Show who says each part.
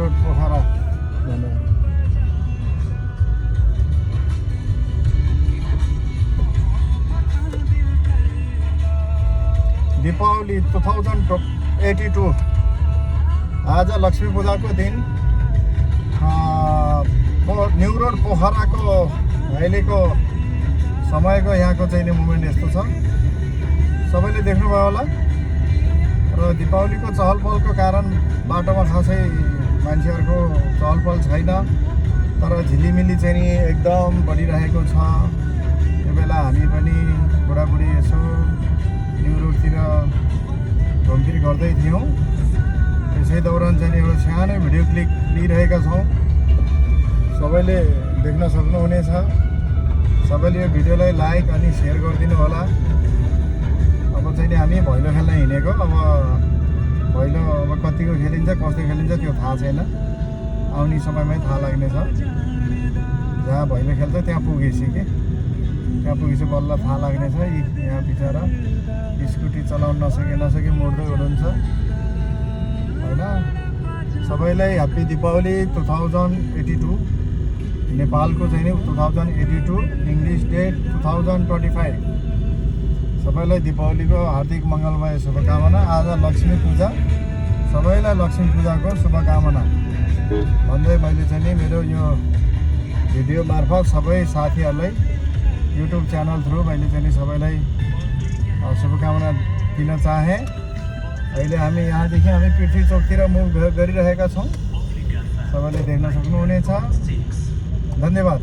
Speaker 1: Road Pokhara धन्यवाद। दीपावली 2082 आज लक्ष्मी पूजाको दिन न्यू रोड पोखराको अहिलेको समयको यहाँको चाहिँ मुभमेन्ट यस्तो छ, सबैले देख्नुभयो होला। र दीपावलीको चहल पहलको कारण बाटोमा खासै मान्छेहरूको चहल पहल छैन, तर झिलिमिली चाहिँ नि एकदम बढिरहेको छ। यो बेला हामी पनि बुढाबुढी यसो न्यू रोडतिर घुमफिर गर्दै थियौँ। त्यसै दौरान चाहिँ एउटा सानो भिडियो क्लिप लिइरहेका छौँ, सबैले देख्न सक्नुहुनेछ। सबैले यो भिडियोलाई लाइक अनि सेयर गरिदिनु होला। अब चाहिँ हामी भैलो खेल्न हिँडेको, अब भैलो अब कतिको खेलिन्छ कस्तो खेलिन्छ त्यो थाहा छैन, आउने समयमै थाहा लाग्नेछ। जहाँ भैलो खेल्छ त्यहाँ पुगेपछि त्यहाँ पुगेपछि बल्ल थाहा लाग्नेछ। यहाँ बिचरा स्कुटी चलाउन नसके मोड्दै हुनुहुन्छ होइन। सबैलाई ह्याप्पी दीपावली 2082। नेपालको चाहिँ नि 2082, इङ्ग्लिस डेट 2025। सबैलाई दीपावलीको हार्दिक मङ्गलमय शुभकामना। आज लक्ष्मी पूजा, सबैलाई लक्ष्मी पूजाको शुभकामना भन्दै मैले चाहिँ नि मेरो यो भिडियो मार्फत सबै साथीहरूलाई युट्युब च्यानल थ्रु मैले चाहिँ नि सबैलाई शुभकामना दिन चाहेँ। अहिले हामी यहाँदेखि हामी पृथ्वी चोकतिर मुभ गरिरहेका छौँ, सबैले देख्न सक्नुहुनेछ। धन्यवाद।